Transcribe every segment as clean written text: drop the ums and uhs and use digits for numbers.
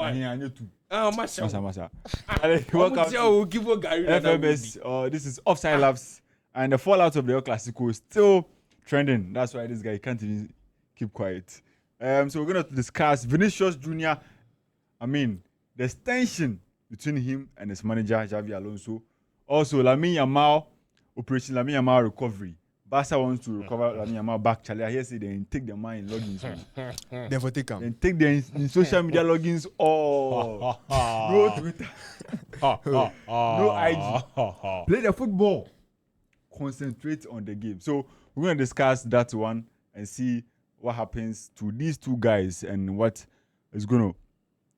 one. Yeah, two. Masha. Welcome to FMS. This is Offside Labs, and the fallout of the El Clasico is still trending. That's why this guy can't even keep quiet. So we're going to discuss Vinicius Jr. I mean, there's tension between him and his manager, Xabi Alonso. Also, Lamine Yamal, Operation Lamine Yamal recovery. Barca wants to recover Lamine Yamal back. Charlie, I hear say they take their mind in logins. Therefore, take them. Then take their in social media logins. Oh, no Twitter, no IG. Play the football. Concentrate on the game. So we're going to discuss that one and see what happens to these two guys and what is going to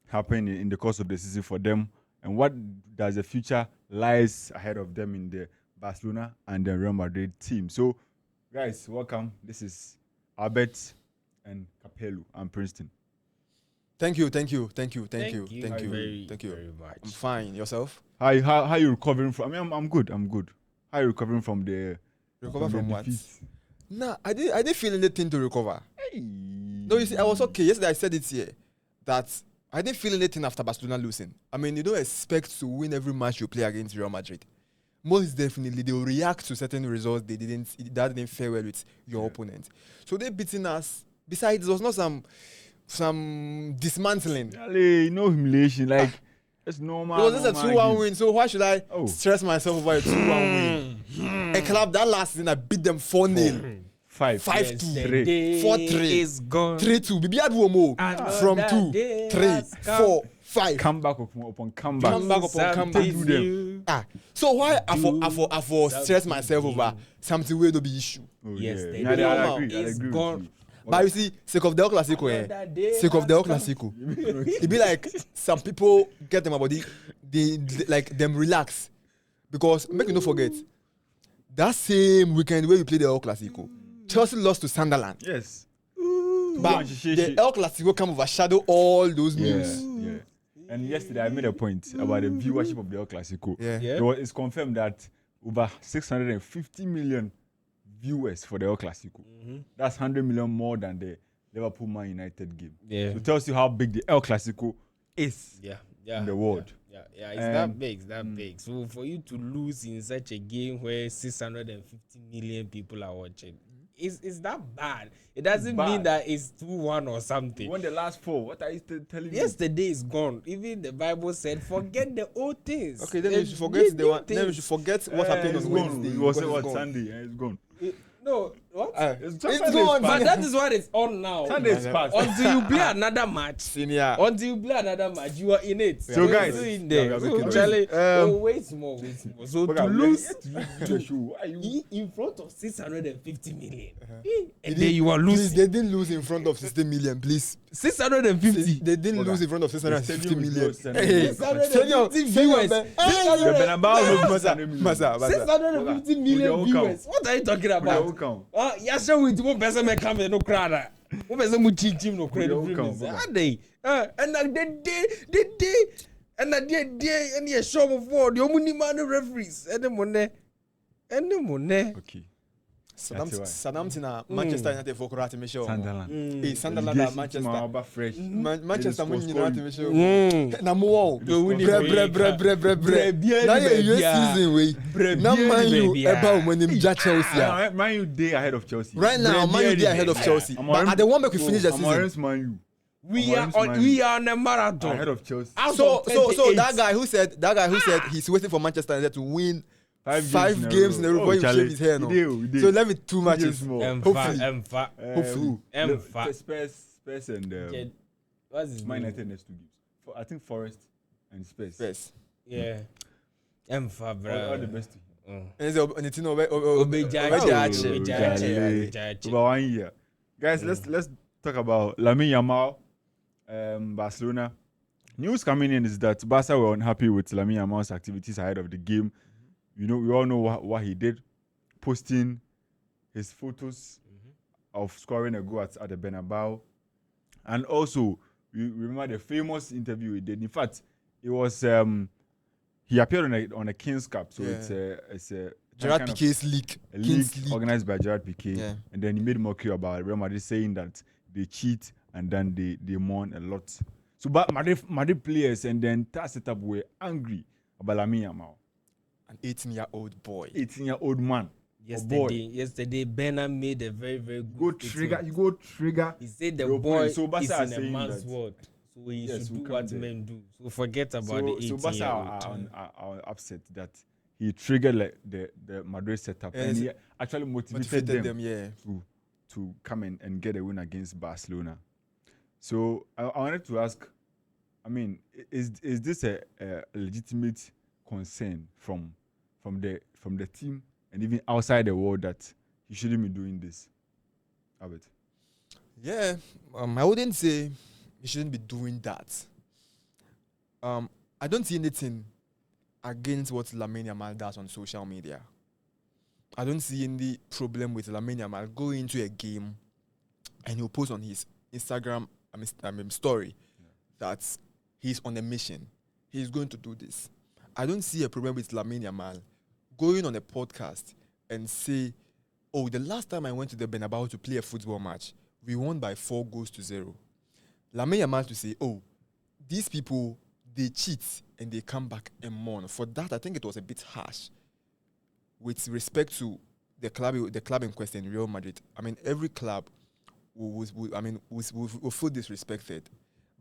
happen in the course of the season for them, and what does the future lies ahead of them in the Barcelona and the Real Madrid team. So, guys, welcome. This is Albert and Capello and Princeton. Thank you Very much. I'm fine. Yourself? How you recovering from? I mean, I'm good. How you recovering from the? Recover from what? Defeat? Nah, I didn't feel anything to recover. Hey. No, you see, I was okay. Yesterday I said it here that I didn't feel anything after Barcelona losing. I mean, you don't expect to win every match you play against Real Madrid. Most definitely, they will react to certain results that didn't fare well with your opponent. So they beating us. Besides, there was not some dismantling. No humiliation. Like it's normal. It was just a 2-1 win. So why should I stress myself over a 2-1 win? A club that last season I beat them 4-0. 5-2, 4-3 is gone. 3-2. Bibi Aduomo from 2, 3, 4, 5. Comeback upon comeback. So why I for stress myself over something where no be issue? Yes, I they agree. is gone. But you see, sake of the El Clasico, it be like some people get them about they like them relax, because make you not forget that same weekend where we played the El Clasico, Chelsea lost to Sunderland. Yes. But the El Clasico come overshadow all those news. Yeah. And yesterday I made a point about the viewership of the El Clasico. Yeah. It's confirmed that over 650 million viewers for the El Clasico. Mm-hmm. That's 100 million more than the Liverpool Man United game. Yeah. So it tells you how big the El Clasico is in the world. Yeah, it's that big. So for you to lose in such a game where 650 million people are watching, is that bad? It doesn't mean that it's 2-1 or something. You won the last 4. What are you telling me? Yesterday is gone. Even the Bible said, forget the old things. Okay, then we should forget the one. Then we should forget what happened on Wednesday. It was what Sunday. It's gone. No, what? It's gone. But that is what it's on now. Sunday is past. Until you play another match. Senior. Until you play another match, you are in it. So guys, in there. So Charlie, wait more. So to lose in front of 650 million, and then you are losing. Please, they didn't lose in front of 60 million, please. 650. They didn't lose in front of 650 million. 650 viewers. 650 million viewers. What are you talking about? Yes, with one person may come and no crowd. One person will teach him no credit. And they, and day, and you show before the only man referees, and the money. Okay. Saddam Tina, Manchester United for Kurati Michelle. Sunderland. Sunderland, Manchester. Manchester United Michelle. Namuo. Now you're season way. Now Man U about when him Chelsea. Man U day ahead of Chelsea. Right now, Man U day ahead of Chelsea. But at the one make we finish the season. Man U. We are on a marathon ahead of Chelsea. So that guy who said he's waiting for Manchester United to win 5 games in a row before he shave his hair. No. So let me 2 matches more. Hopefully. Spurs and what's his Man name? United next 2 games. I think Forest and Spurs. Yeah. Bro. All the best. Over 1 year. Guys, let's talk about Lamine Yamal, Barcelona. News coming in is that Barca were unhappy with Lamine Yamal's activities ahead of the game. You know, we all know what he did, posting his photos of scoring a goal at the Bernabeu. And also, you remember the famous interview he did. In fact, it was he appeared on a King's Cup, so it's a Gerard Piqué's league. A league organized by Gerard Piqué, and then he made mockery about Real Madrid, saying that they cheat and then they mourn a lot. So, but Madrid players and the entire setup were angry about Lamine Yamal. An 18-year-old boy. 18-year-old man. Yesterday, Bernard made a very, very good You go trigger. He said the boy is in a man's that, world. So he yes, should do what men do. So forget about the 18-year-old. So Barca are upset that he triggered like the Madrid setup and he actually motivated them to come and get a win against Barcelona. So I wanted to ask, I mean, is this a legitimate concern from the team and even outside the world that he shouldn't be doing this? Albert? Yeah, I wouldn't say he shouldn't be doing that. I don't see anything against what Lamine Yamal does on social media. I don't see any problem with Lamine Yamal going into a game and he'll post on his Instagram story that he's on a mission. He's going to do this. I don't see a problem with Lamine Yamal going on a podcast and say, oh, the last time I went to the Bernabeu to play a football match, we won by 4-0. Lamine Yamal to say, oh, these people, they cheat and they come back and mourn. For that, I think it was a bit harsh with respect to the club in question, Real Madrid. I mean, every club will feel disrespected.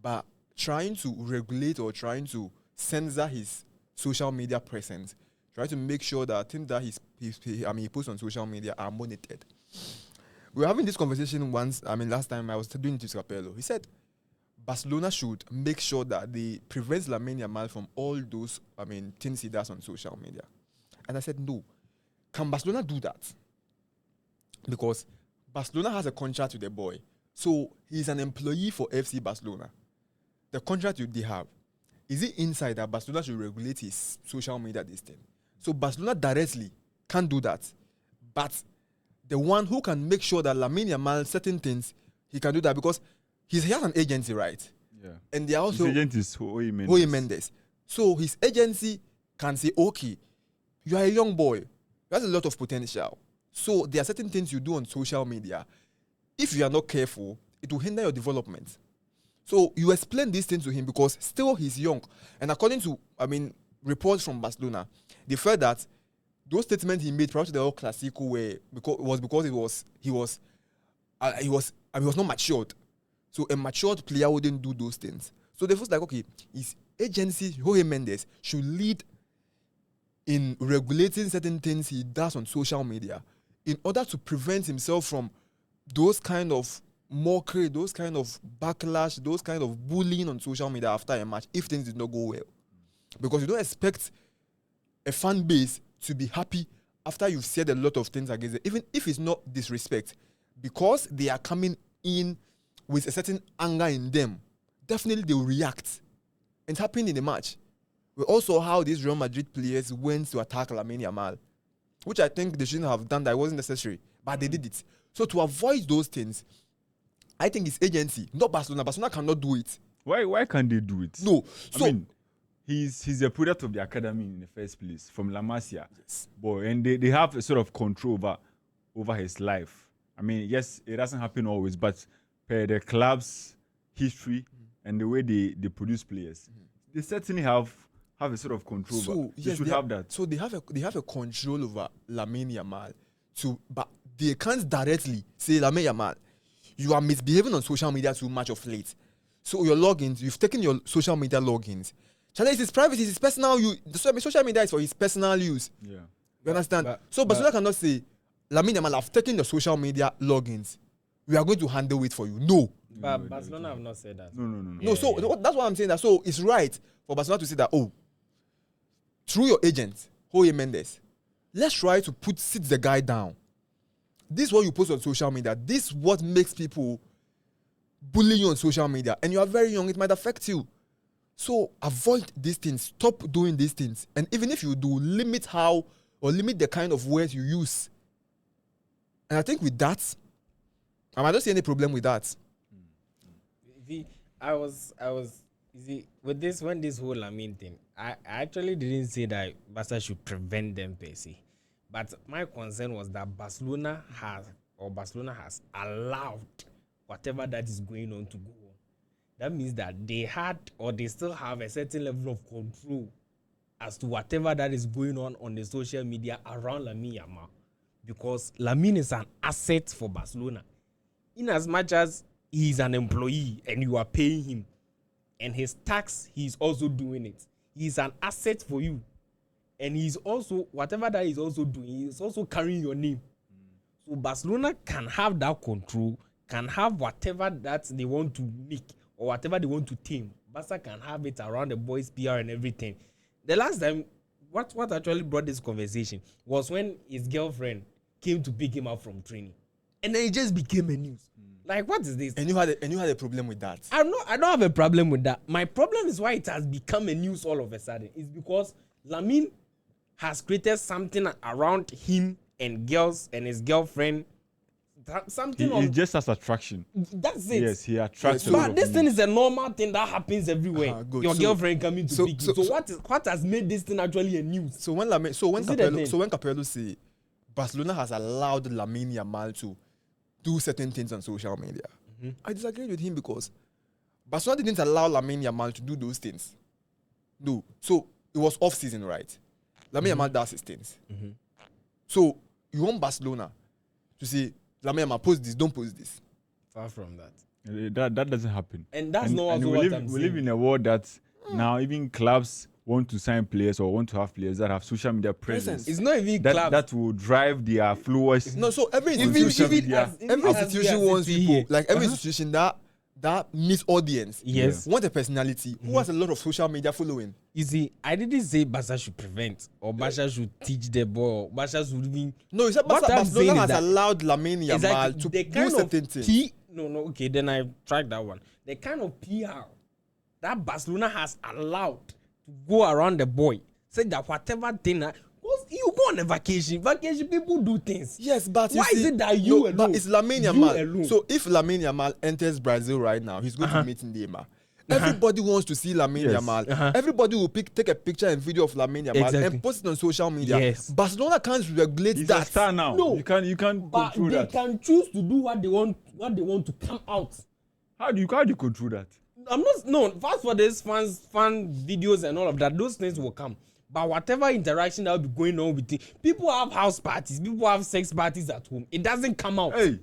But trying to regulate or trying to censor his social media presence, try to make sure that things that he posts on social media are monitored. We were having this conversation once, last time I was doing it to Capello. He said Barcelona should make sure that they prevent Lamine Yamal from all those, things he does on social media. And I said, no. Can Barcelona do that? Because Barcelona has a contract with the boy. So he's an employee for FC Barcelona. The contract they have, is it inside that Barcelona should regulate his social media this thing? So Barcelona directly can't do that. But the one who can make sure that Lamine Yamal, certain things, he can do that because he has an agency, right? Yeah. And they are also... His agent is Hoy Mendes. So his agency can say, okay, you are a young boy. You have a lot of potential. So there are certain things you do on social media. If you are not careful, it will hinder your development. So you explain these things to him because still he's young. And according to, reports from Barcelona, they felt that those statements he made prior to the whole Clasico because he was not matured. So a matured player wouldn't do those things. So they felt like, okay, his agency, Jorge Mendes, should lead in regulating certain things he does on social media in order to prevent himself from those kind of mockery, those kind of backlash, those kind of bullying on social media after a match if things did not go well. Because you don't expect a fan base to be happy after you've said a lot of things against it, even if it's not disrespect. Because they are coming in with a certain anger in them, definitely they will react. It happened in the match. We also saw how these Real Madrid players went to attack Lamine Yamal, which I think they shouldn't have done. That wasn't necessary, but they did it. So to avoid those things, I think it's agency, not Barcelona. Barcelona cannot do it. Why can't they do it? No. So, he's a product of the academy in the first place, from La Masia. Yes. Boy, and they have a sort of control over his life. Yes, it doesn't happen always, but per the club's history and the way they produce players, they certainly have a sort of control. So they should have that. So they have a control over Lamine Yamal, but they can't directly say, Lamine Yamal, you are misbehaving on social media too much of late. So your logins, you've taken your social media logins. Challenge is his privacy, it's his personal use. Social media is for his personal use. Yeah. You understand? Barcelona cannot say, Lamine Yamal, I've taken your social media logins. We are going to handle it for you. No. But Barcelona have not said that. No. That's what I'm saying. So it's right for Barcelona to say that, through your agent, Jorge Mendes, let's try to sit the guy down. This is what you post on social media. This is what makes people bully you on social media. And you are very young, it might affect you. So avoid these things. Stop doing these things. And even if you do, limit the kind of words you use. And I think with that, I don't see any problem with that. I was with this when this whole Lamine thing, I actually didn't say that Barca should prevent them per se. But my concern was that Barcelona has allowed whatever that is going on to go on. that means that they had or they still have a certain level of control as to whatever that is going on the social media around Lamine Yamal. Because Lamine is an asset for Barcelona. In as much as he is an employee and you are paying him, and his tax, he's also doing it. He's an asset for you. And he's also, whatever that he's also doing, he's also carrying your name. So Barcelona can have that control, can have whatever that they want to make or whatever they want to tame. Barca can have it around the boys' PR and everything. The last time, what actually brought this conversation was when his girlfriend came to pick him up from training, and then it just became a news. Like, what is this? And you had a problem with that. I don't have a problem with that. My problem is why it has become a news all of a sudden. It's because Lamine has created something around him and girls and his girlfriend. Something He just has attraction. That's it. Yes, he attracts. But this thing is a normal thing that happens everywhere. Your girlfriend coming to pick you. So what has made this thing actually a news? So when Capello say Barcelona has allowed Lamine Yamal to do certain things on social media, I disagree with him because Barcelona didn't allow Lamine Yamal to do those things. No. So it was off season, right? Lamine Yamal does his things. So you want Barcelona to say, Lamine Yamal, post this, don't post this. Far from that. That doesn't happen. And that's not also what I'm saying. We live in a world that now even clubs want to sign players or want to have players that have social media presence. It's not even clubs that will drive their followers. No, so every institution wants people, like every institution that meets audience, want a personality who has a lot of social media following. You see, I didn't say Barca should prevent or Barca should teach the ball. Barca should even. No, it's Barcelona has allowed Lamine Yamal to do certain things. Okay, then I tried that one. The kind of PR that Barcelona has allowed to go around the boy, say that whatever thing, because you go on a vacation people do things. Yes, but why is it that you alone? But it's Lamine Yamal. So if Lamine Yamal enters Brazil right now, he's going to meet Neymar. Everybody wants to see Lamine Yamal. Everybody will take a picture and video of Lamine Yamal and post it on social media. Yes. Barcelona can't regulate He's that. a star now. No, you can't control that. They can choose to do what they want to come out. How do you control that? First for this fan videos and all of that, those things will come. But whatever interaction that will be going on with it, people have house parties, people have sex parties at home. It doesn't come out. Hey.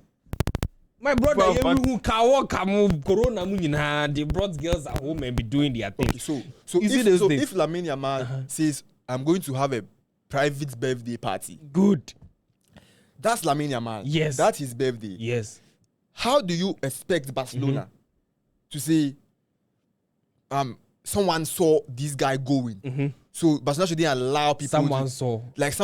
My brother, corona, they brought girls at home and be doing their thing. Okay, so if Lamine Yamal says, I'm going to have a private birthday party. Good. That's Lamine Yamal. Yes. That's his birthday. Yes. How do you expect Barcelona to say, someone saw this guy going? So Barcelona shouldn't allow people. Someone saw. Let's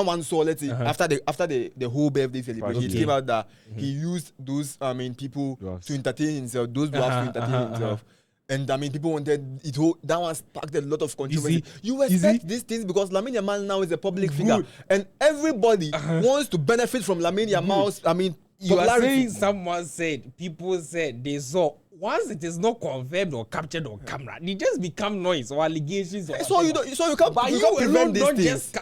say after the whole birthday celebration, it came out that he used those people to entertain himself. Those who have to entertain himself. And people wanted it. That one sparked a lot of controversy. You expect these things because Lamine Yamal now is a public figure, and everybody wants to benefit from Lamine Yamal's. You are saying people said they saw. Once it is not confirmed or captured on camera, they just become noise or allegations. So you can't prevent these things.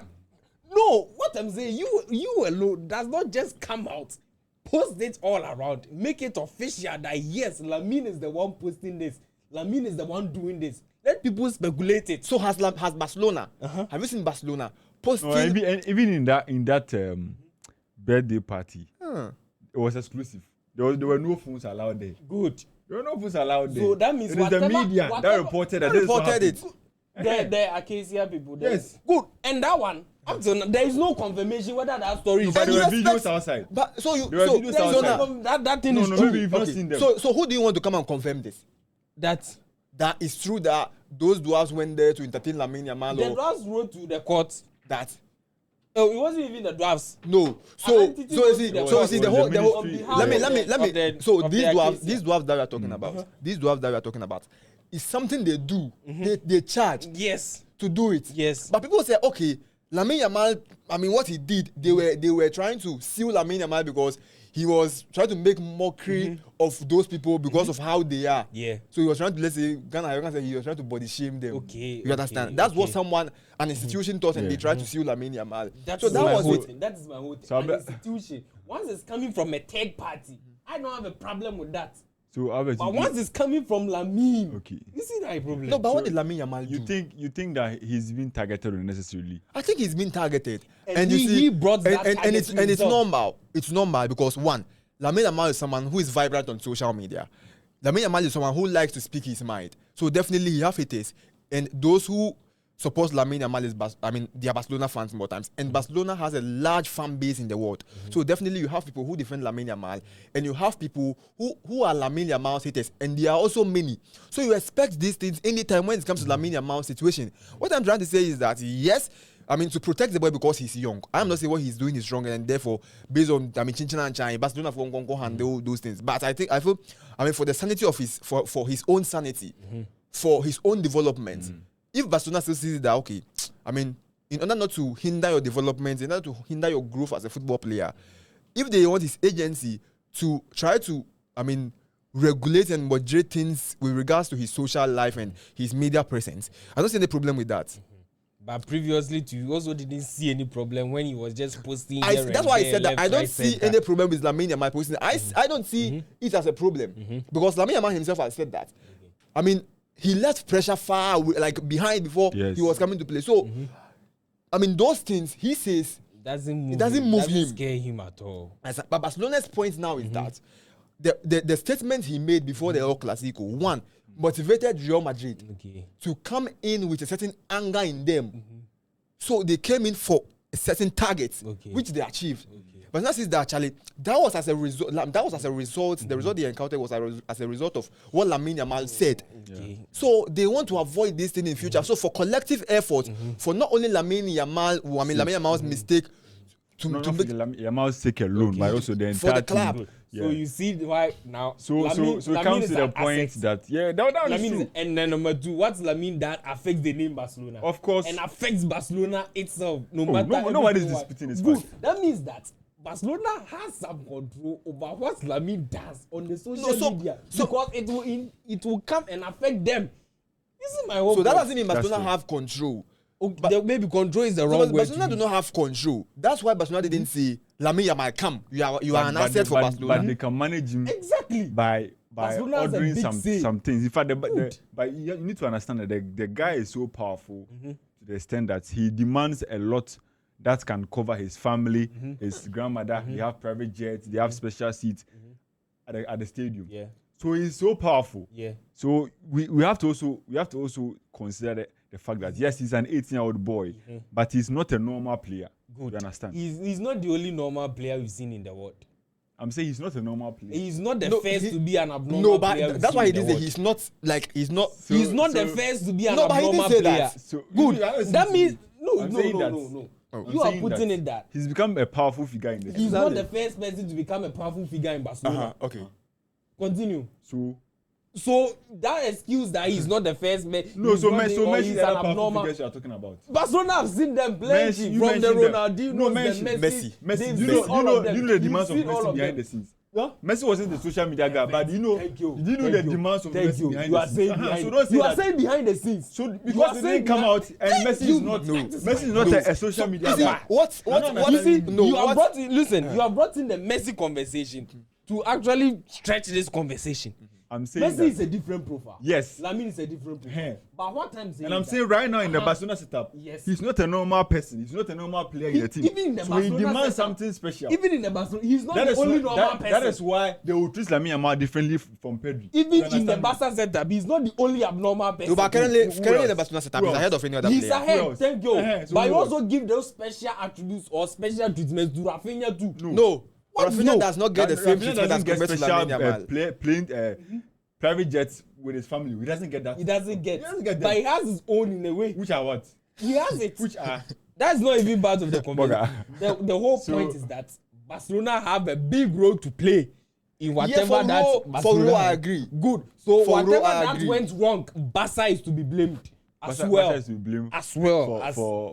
No, what I'm saying, you alone does not just come out, post it all around, make it official that yes, Lamine is the one posting this, Lamine is the one doing this. Let people speculate it. So has Barcelona? Have you seen Barcelona posting? Even in that birthday party, it was exclusive. There were no phones allowed there. Good. There were no phones allowed there. So that means it is the media that reported it. The Acacia people. Yes. Good. And that one, there is no confirmation whether that story is. But there were videos outside. But that thing is true. Maybe you've not seen them. So who do you want to come and confirm this? That is true that those dwarves went there to entertain Lamine Yamal. The dwarves wrote to the court that. Oh, it wasn't even the dwarves. No. So you see the whole. Let me. So these dwarves that we are talking about, these dwarves that we are talking about, is something they do. They charge. Yes. To do it. Yes. But people say, okay, Lamine Yamal. What he did, they were trying to seal Lamine Yamal because he was trying to make mockery of those people because of how they are. Yeah. So he was trying to, let's say, he was trying to body shame them. Okay. You understand? That's what an institution thought, and they tried to seal Lamine Yamal. That is my whole thing. An institution. Once it's coming from a third party, I don't have a problem with that. So Albert, But once it's coming from Lamine, okay. you see that problem. No, but what did Lamine Yamal do? You think that he's been targeted unnecessarily? I think he's been targeted, And you he see, brought that and target it's to and it's himself. normal. It's normal because one, Lamine Yamal is someone who is vibrant on social media. Lamine Yamal is someone who likes to speak his mind. So definitely he have haters, and those who support Lamine Yamal is, they are Barcelona fans more times, and Barcelona has a large fan base in the world. So definitely you have people who defend Lamine Yamal, and you have people who are Lamine Yamal's haters, and there are also many. So you expect these things anytime when it comes to Lamine Yamal's situation. What I'm trying to say is that yes, to protect the boy because he's young. I'm not saying what he's doing is wrong, and therefore, based on Chinchin and Chai, Barcelona go handle those things. But I feel, for the sanity of for his own sanity, for his own development. If Barcelona still sees that, okay, in order not to hinder your development, in order to hinder your growth as a football player, if they want his agency to try to, regulate and moderate things with regards to his social life and his media presence, I don't see any problem with that. But previously, you also didn't see any problem when he was just posting. That's why I said that I don't see any problem with Lamine Yamal posting. I don't see it as a problem because Lamine Yamal himself has said that. He left pressure far behind before he was coming to play. So, those things he says it doesn't move him. Doesn't scare him at all. But Barcelona's point now is that the statement he made before the El Clasico, one, motivated Real Madrid to come in with a certain anger in them. So they came in for a certain target, which they achieved. But now since that, Charlie, that was as a result. The result they encountered was as a result of what Lamine Yamal said. So they want to avoid this thing in future. So for collective effort, for not only Lamine Yamal's mistake to make Yamal's sake alone, but also the entire for the club. team. So you see why now. So it comes to the point that that is true. And then number two, what's Lamine that affects the name Barcelona? Of course, and affects Barcelona itself. No matter. Nobody is disputing this fact. That means that Barcelona has some control over what Lamine does on the social media because it will come and affect them. You see my whole point. So that point. doesn't mean Barcelona have control. Maybe control is the wrong word. Barcelona do not have control. That's why Barcelona didn't say Lamine Yamal come. You are an asset for Barcelona. But they can manage him exactly by ordering some things. In fact, but you need to understand that the guy is so powerful to the extent that he demands a lot that can cover his family, his grandmother. They have private jets. They have special seats at the stadium. Yeah. So he's so powerful. Yeah. So we have to also consider the fact that yes, he's an 18-year-old boy, but he's not a normal player. Good. You understand? He's not the only normal player we've seen in the world. I'm saying he's not a normal player. He's not the first to be an abnormal player. No, but that's why he did say he's not the first to be an abnormal player. That. So, good. That means no. You are putting in that he's become a powerful figure in the He's not the first person to become a powerful figure in Barcelona. Okay. Continue. So that excuse that he's not the first man. Messi is an abnormal figures you are talking about. Barcelona have seen them plenty from the Ronaldinho, Messi. Do you know the demands of Messi behind the scenes? Yeah? Messi wasn't the social media guy, but you know the demands of Messi behind the scenes. You are saying behind the scenes. So because they didn't come out and Messi is not a social media guy. You have brought in the Messi conversation to actually stretch this conversation. I'm saying Messi is a different profile. Yes. Lamine is a different profile. But what I'm saying, and I'm saying right now in the Barcelona setup, he's not a normal person. He's not a normal player in the team. Even in the so he demands something special. Even in the Barcelona, he's not the only normal person. That is why they will treat Lamine Yamal differently from Pedri. Even in the Barca setup, he's not the only abnormal person. No, but currently the Barcelona setup is ahead of any other player. He's ahead. Thank you. But you also give those special attributes or special treatments to Rafinha too. No. Rafinha does not get the same treatment as compared to Lamine Yamal. Playing private jets with his family. He doesn't get that. He doesn't get but he has his own in a way. Which are what? He has it. Which are? That's not even part of the conversation. The whole point is that Barcelona have a big role to play in whatever Barcelona. For Ro, I agree. Good. So whatever that went wrong, Barca is to be blamed. As well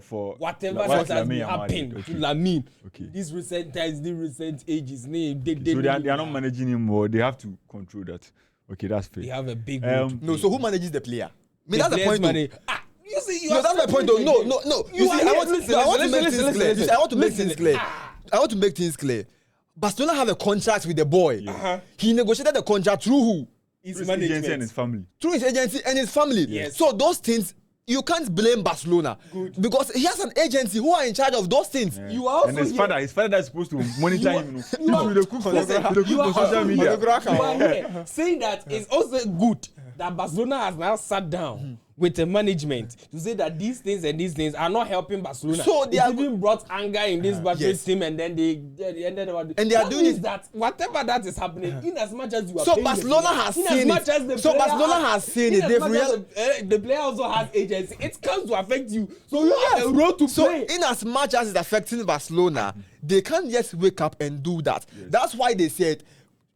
for whatever that has happened to Lamine. Okay. These recent times, the recent ages, name. So they are not managing him more. They have to control that. Okay, that's fair. They have a big role to play. So who manages the player? That's the point. You see, that's my point. No. You see, I want to make things clear. I want to make things clear. I want to make things clear. Barcelona have a contract with the boy. He negotiated the contract through who? his Through his agency and management. his family. Through his agency and his family. Yes. So those things, you can't blame Barcelona. Good. Because he has an agency who are in charge of those things. Yeah. You are and also his father that's supposed to monitor him. you are- With the cook listen, with the you cook are for social also- media. You are here saying that it's also good that Barcelona has now sat down with the management to say that these things and these things are not helping Barcelona. So they it are even brought anger in this Barcelona yes. team, and then they ended up. And they are that doing means it- that whatever that is happening, in as much as you are So paying the Barcelona player, has in seen as much it. as the So player Barcelona has seen in it. as They've much as the player also has agency. It comes to affect you, so you have a role to So play. in as much as it's affecting Barcelona, they can't just wake up and do that. That's why they said,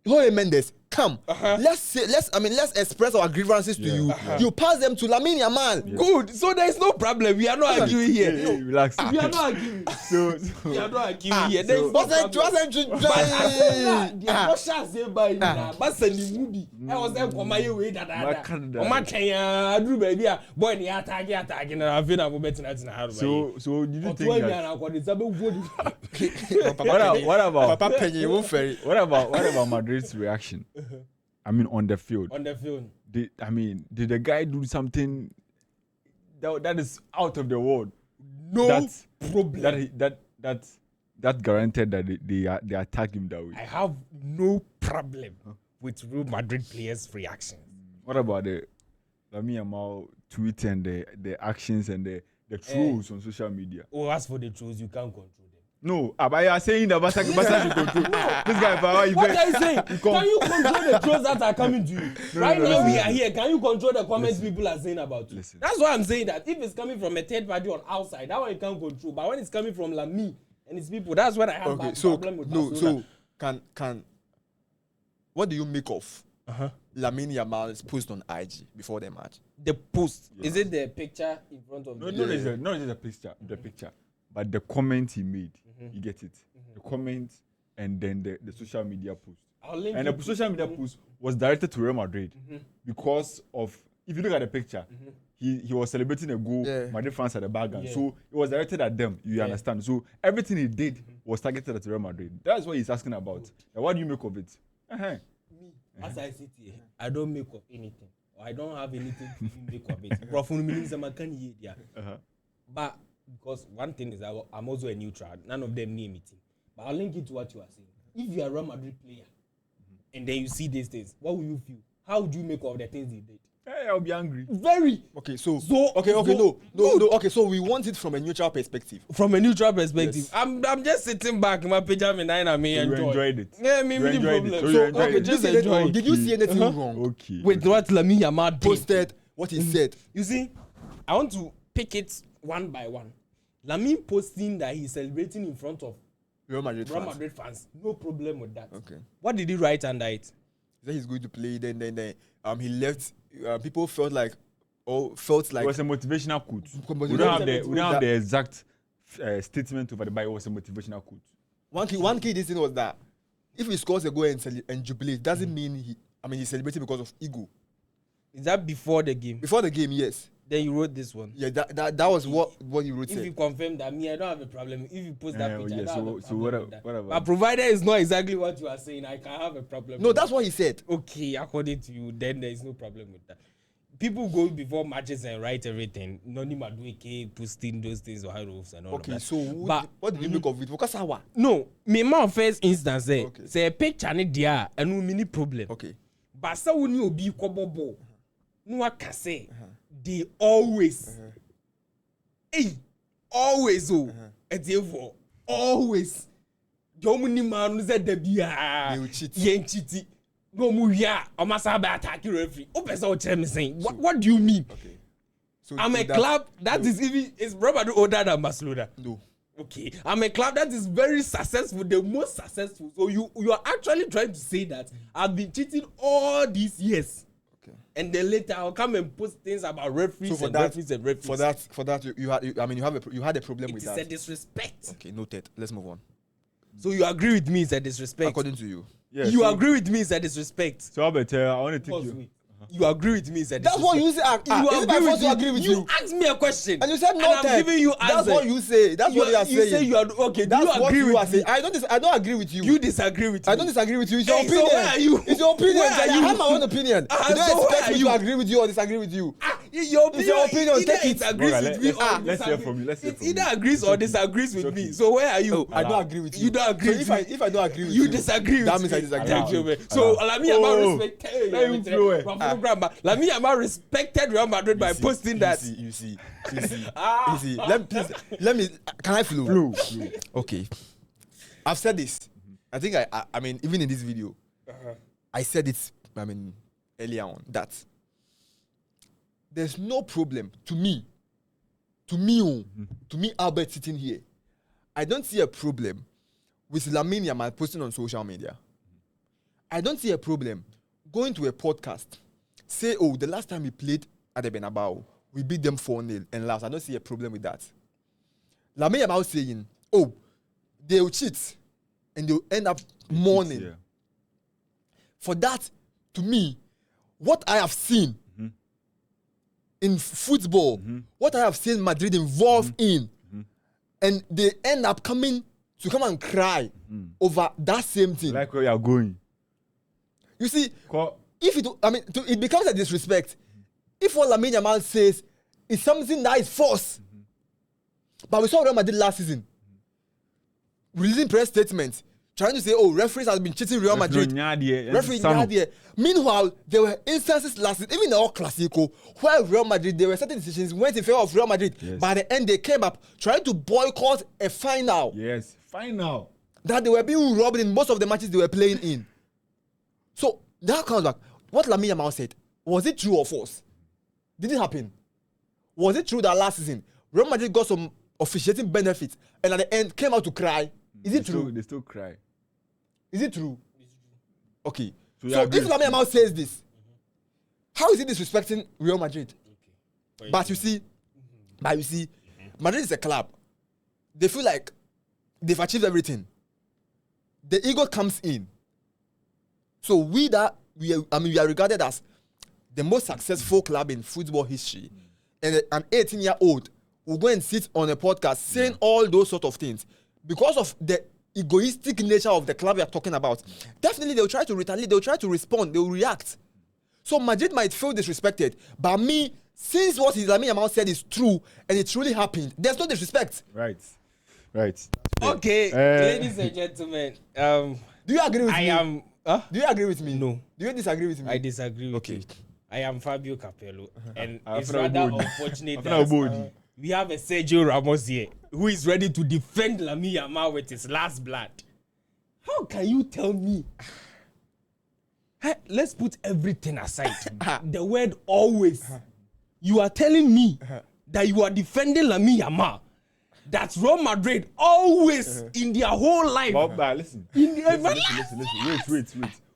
Jorge Mendes, come. Let's express our grievances to you. You pass them to Lamine Yamal. Good. So there is no problem. We are not arguing here. Hey, relax. We are not arguing. So We are not arguing here. There is no Wasn't problem. But the Russia say by now, but send the movie. I was there for my way that my Kenya do baby boy ni attack na I feel na bet na na. so did you think that Papa Penny, you won't ferry. what about Madrid's reaction? I mean, on the field. On the film. Did the guy do something that is out of the world? No That's- problem. That guaranteed that they attacked him that way. I have no problem with Real Madrid players' reactions. What about the Lamine Yamal tweet and the actions and the trolls on social media? Oh, as for the trolls, you can't control them. No, but you are saying that Barca should control. This guy, What are you saying? Can you control the trolls that are coming to you? Right now we are here. Can you control the comments people are saying about you? Listen. That's why I'm saying that if it's coming from a third party on outside, that one you can't control. But when it's coming from Lamine and his people, that's when I have Okay, a so problem with no, Barcelona. so can what do you make of Lamine Yamal's post on IG before the match? The post, is it the picture in front of No, the not just the picture, but the comment he made. You get it? The comment and then the social media post. I'll link And it. the social media post was directed to Real Madrid because of, if you look at the picture, he was celebrating a goal. Yeah. Madrid fans at the background, Yeah. so it was directed at them. You understand? So everything he did was targeted at Real Madrid. That's what he's asking about. Now, what do you make of it? Me, as I sit here, I don't make up anything. Or I don't have anything to make of it. But because one thing is I'm also a neutral. None of them near me. But I'll link it to what you are saying. If you are a Real Madrid player and then you see these things, what will you feel? How would you make of the things he did? Hey, I'll be angry. Very. Okay, so So- okay, so- no. Okay, so we want it from a neutral perspective. From a neutral perspective, Yes. I'm just sitting back in my pajama and I may So you enjoy. enjoyed it. Yeah, me You no enjoyed it. problem. So you So enjoyed okay, it. just Did you see enjoy. did you see anything wrong? Okay. With what Lamine Yamal did. Posted what he said. You see, I want to pick it one by one. Lamine posting that he's celebrating in front of Real Madrid Real fans. Madrid fans. No problem with that. Okay. What did he write under it? Then he's going to play. Then he left. People felt like It was a motivational quote. We don't have the exact statement over the but it was a motivational quote. one key this thing was that if he scores a goal and jubilate, doesn't mean he's celebrating because of ego. Is that before the game? Before the game, yes. Then you wrote this one. Yeah, that was what you wrote. If you confirm that, me, I don't have a problem. If you post that picture, I don't have a problem with that. whatever. But provided it's not exactly what you are saying, I can have a problem. No, with that's that. what he said. Okay, according to you, then there is no problem with that. People go before matches and write everything. Noni Madueke posting those things or rules and all Okay, of that. so But what did you make of it? Because how? no, me man first instance say Okay. say a picture ni dia and mini problem. Okay. But say we ni obi kobobo. No one can say they always always therefore always the many man say the bia They will cheat. yen cheat no mu hia o masa ba attack referee o person o tell me saying what do you mean? Okay. So I'm a club that is even is probably older than Barcelona. No. Okay, I'm a club that is very successful, the most successful. So you are actually trying to say that I've been cheating all these years. Okay. And then later I'll come and post things about referees So for and that, referees and referees. for that, you had a problem It with is a that. disrespect. Okay, noted. Let's move on. So you agree with me it's a disrespect? According to you. Yeah, You so, agree with me it's a disrespect? So Albert, I want to take Pause, you. wait. You agree with me? Said That's what you say. You agree with you. Agree with you. You asked me a question, and you said no. I'm giving you answer. That's what you say. That's what you are saying. You say you are okay. That's do you what agree you are with me? saying. I don't agree with you. You disagree with me. I don't disagree with you. It's your Hey, opinion. so where are you? It's your opinion. Where are I you? have my own opinion. You don't so expect where me are to agree with you or disagree with you. Your opinion. It's your opinion. Either Take it it. agrees Okay, with me or let's hear from you. it either agrees or disagrees with me. So where are you? I don't agree with you. You don't agree. So if I don't agree with you disagree. that with means I me. disagree. Thank you, man. Allow. So Lamine Yamal Let him Lamine respected Real Madrid by posting that. You see. Let me. Can I flow? Okay. I've said this. I think I mean, even in this video, I said it. I mean, earlier on that there's no problem to me, Albert sitting here. I don't see a problem with Lamine Yamal posting on social media. I don't see a problem going to a podcast, say, oh, the last time we played at the Bernabeu, we beat them 4-0 and lost. I don't see a problem with that. Lamine Yamal saying, oh, they'll cheat and they'll end up mourning. Yeah. For that, to me, what I have seen in football, what I have seen Madrid involved in, and they end up coming to come and cry over that same thing. Like where you are going. You see, it becomes a disrespect. If what Lamine Yamal says is something that is false, but we saw Real Madrid last season releasing press statements trying to say, oh, referees have been cheating Real Madrid. Meanwhile, there were instances last season, even in the Clasico, where Real Madrid, there were certain decisions went in favor of Real Madrid. Yes. By the end, they came up trying to boycott a final. Yes, final. That they were being robbed in most of the matches they were playing in. So that comes back. What Lamine Yamal said, was it true or false? Did it happen? Was it true that last season Real Madrid got some officiating benefits and at the end came out to cry? Is it true? They still cry. Is it true? Okay. So if Lamine Yamal says this, how is he disrespecting Real Madrid? Okay. But you see, Madrid is a club. They feel like they've achieved everything. The ego comes in. So we are regarded as the most successful club in football history. And an 18-year-old will go and sit on a podcast saying all those sort of things because of the egoistic nature of the club we are talking about. Definitely they'll try to retaliate, they'll try to respond, they'll react. So Madrid might feel disrespected, but me, since what Lamine Yamal said is true and it truly happened, there's no disrespect. Right. Okay, ladies and gentlemen, do you agree with me? Do you agree with me? No. Do you disagree with me? I disagree with you. I am Fabio Capello, and it's rather unfortunate that we have a Sergio Ramos here who is ready to defend Lamine Yamal with his last blood. How can you tell me? Hey, let's put everything aside. The word always. You are telling me that you are defending Lamine Yamal. That's Real Madrid always in their whole life. But listen. Listen.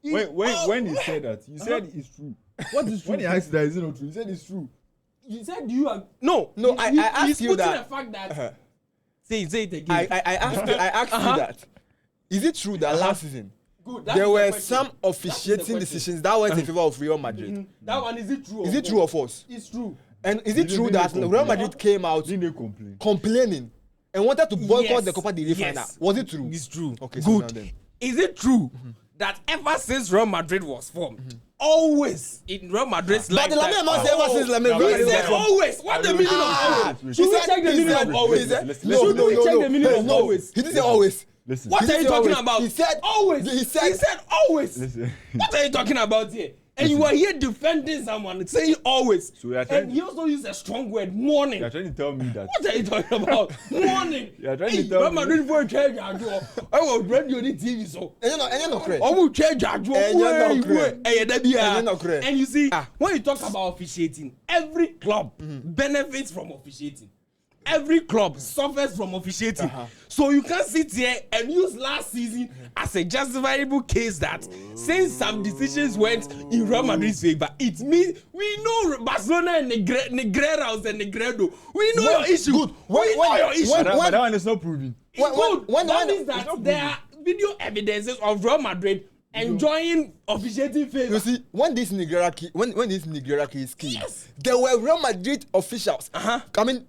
When he said that, you said it's true. What is true? When he asked that, is it not true? He said it's true. You said you are no. I asked you that. The fact that say it again. I asked you that. Is it true that last season there were some officiating decisions that went in favor of Real Madrid? That one, is it true? Is it true or false? It's true. And is it true that Real Madrid came out complaining and wanted to boycott the Copa del Rey final? Was it true? It's true. Okay, good. So then. Is it true that ever since Real Madrid was formed, always in Real Madrid's life? But the Lamine Yamal said ever since Lamine He said always. What the meaning of always? Should we check the meaning of always? No. Check the meaning of always? He didn't say always. Listen. What are you talking about? He said always. He said always. Listen. What are you talking about here? And you are here defending someone saying always. So and he also used a strong word, morning. You're trying to tell me that. What are you talking about? Morning. You're trying to tell me. Madrid for change I was ready on the TV so. And you know correct. I will change and you see, when you talk about officiating, every club benefits from officiating. Every club suffers from officiating. So you can't sit here and use last season as a justifiable case that since some decisions went in Real Madrid's favor, it means we know Barcelona and Negreros and Negredo. We know your issue. Good. We know your issue. But that one is not proven. That means that there are video evidences of Real Madrid enjoying officiating favor. You see, when this Nigeria case came, there were Real Madrid officials. I mean,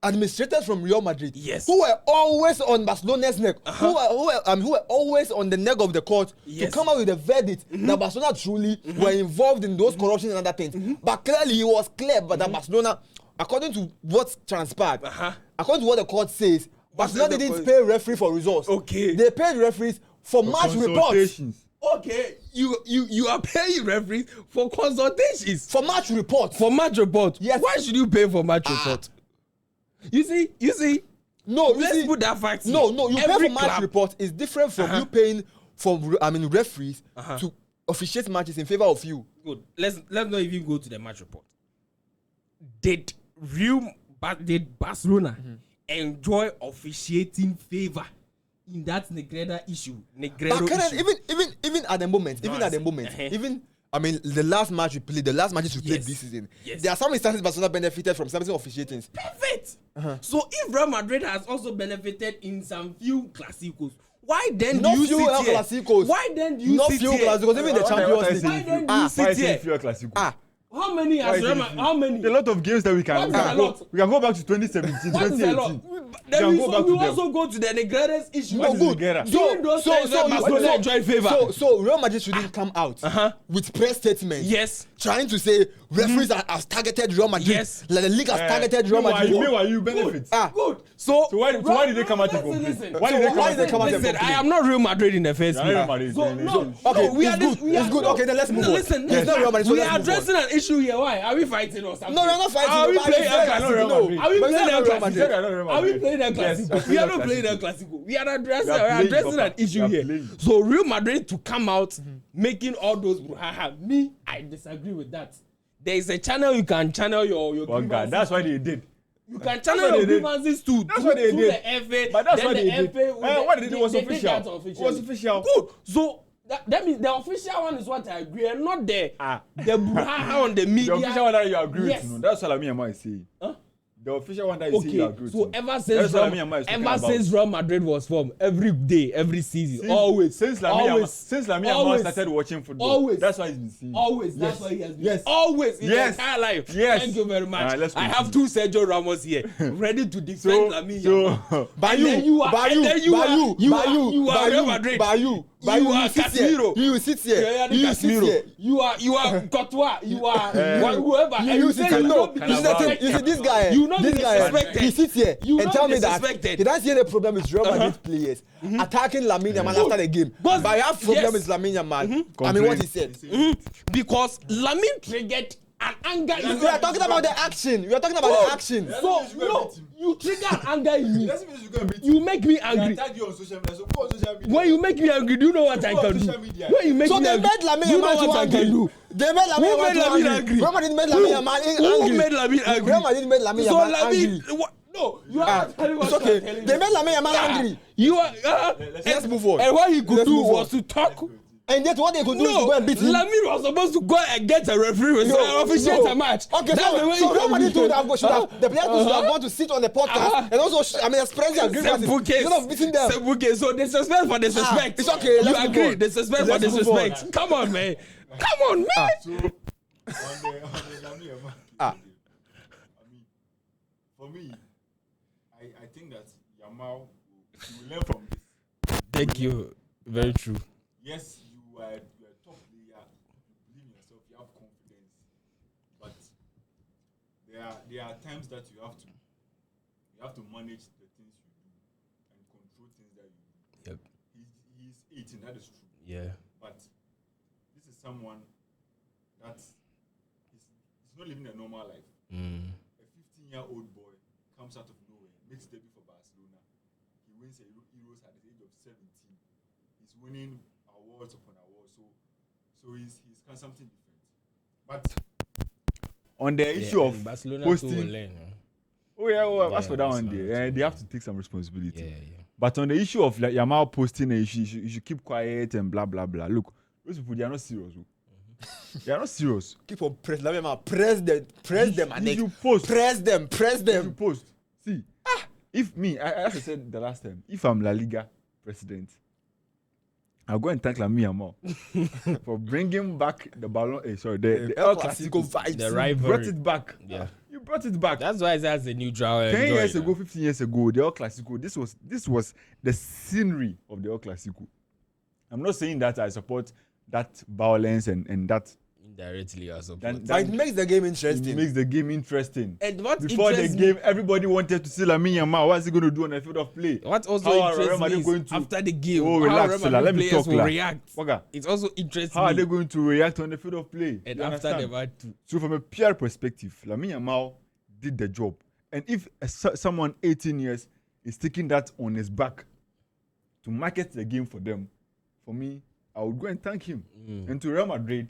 administrators from Real Madrid. Yes. Who were always on Barcelona's neck. Who were always on the neck of the court to come out with a verdict that Barcelona truly were involved in those corruption and other things. But clearly, it was clear, but that Barcelona, according to what transpired, according to what the court says, Barcelona didn't pay referee for results. Okay. They paid referees for match reports. Okay, you are paying referees for consultations. For match reports. For match report. Yes. Why should you pay for match report? You see. No, let's put that fact. No, you pay Every for match report is different from you paying for referees to officiate matches in favor of you. Good. Let's not even go to the match report. Did Barcelona enjoy officiating favor in that Negredo issue? Even at the moment, even I mean, the last matches we played this season, there are some instances Barcelona benefited from some officiating. Perfect. So if Real Madrid has also benefited in some few Clasicos, why then do you sit here? Classicos. Why then do you sit here? Classicos, even the Champions League. Why then do you sit here? How many has Real Madrid? How many? A lot of games that we can go back to 2017, 2018. Then we also go to the Negredo's issue. No, good. During those times, Barcelona enjoyed favor. So Real Madrid shouldn't come out with press statements. Yes. Trying to say referees has targeted Real Madrid. Yes. Like the league has targeted Real Madrid. Meanwhile, you benefit. Good. So why did they come out to complain? Why did they come out to complain? I am not Real Madrid in the first place. It's good. Okay, then let's move on. Listen, we are addressing an issue here. Why? Are we fighting or something? No, we're not fighting. Are we playing El Clasico? Are we playing El Clasico? Are we playing El Yes, Clasico? We are not playing El Clasico. We are addressing an issue here. So Real Madrid to come out making all those me, I disagree with that. There is a channel you can channel your grievances. That's why they did. You can channel your grievances to That's what they did. The FA. But that's what they did. What they did was they official. It was official. Good. So that means the official one is what I agree, and not the brouhaha on the media. The official one that you agree Yes. with. That's what Lamine Yamal is saying. The official one that you say you agree so with. ever since Real Madrid was formed, every day, every season, since Lamine Yamal started watching football, that's why he's been seeing. That's why he has been. Always in his entire life. Yes. Thank you very much. I have two Sergio Ramos here, ready to defend Lamine Yamal. You are Real Madrid. You are Casemiro. You sit here. You are Courtois. You are whoever. You see this guy. He sits here and tell me that he doesn't see any problem with Real Madrid players attacking Lamine Yamal after the game. But I have problem with Lamine Yamal. I mean, what he said. Because Lamine triggered an anger. We are talking about the action. So no, you trigger an anger in me. You make me angry. When you make me angry, do you know what I can do? When you make me angry, do you know what I can do? They made Lamine angry. Real Madrid made Lamine angry. Who made Lamine angry? Real Madrid made Lamine angry. No, you are not telling what it's okay. They made Lamine angry. You are. Let's move on. And what he could do was to talk. And that's what they could do is to go and beat him. Lamine was supposed to go and get a referee and officiate a match. Okay, so Real Madrid the players should have gone to sit on the podcast and also, express their grievances instead of beating them. So disrespect for disrespect. It's okay. You agree? Disrespect for disrespect. Come on, man. So on the Lamine Yamal, for me, I think that Yamal will learn from this. Thank you. Very true. Yes, you are a top player. You believe in yourself. You have confidence, but there are times that you have to manage the things you do and control things that you do. Yep. He's 18. That is true. Yeah. But this is someone that he's not living a normal life. A 15-year-old boy comes out of nowhere, makes debut for Barcelona. He wins a Euros at the age of 17. He's winning awards upon awards. So he's something different. But on the issue of Barcelona posting, as for that one, they have to take some responsibility. Yeah. But on the issue of like, Yamal posting, you should keep quiet and blah blah blah. Look, those people, they are not serious. They are not serious. Keep on press them, and you post. Press them. You post. See, if me, as I said the last time, if I'm La Liga president, I'll go and thank Lamine Yamal for bringing back the ballon. The El El Clasico Clasico vibes. The You rivalry. brought it back. Yeah. You brought it back. That's why it has a neutral. 10 years ago, 15 years ago, the El Clasico, this was the scenery of the El Clasico. I'm not saying that I support that violence and that. Indirectly or something. But it makes the game It interesting. makes the game interesting. And what Before the interests game, everybody wanted to see Lamine Yamal. What's he going to do on the field of play? What also How are interests Real me Madrid is going to- after the game, Oh, how relax, Real Sela, Madrid let me players talk, will la. react. Waga, It also interests how are me. they going to react on the field of play? And You after understand? the match too. So from a PR perspective, Lamine Yamal did the job. And if someone 18 years is taking that on his back to market the game for them, for me, I would go and thank him. And to Real Madrid,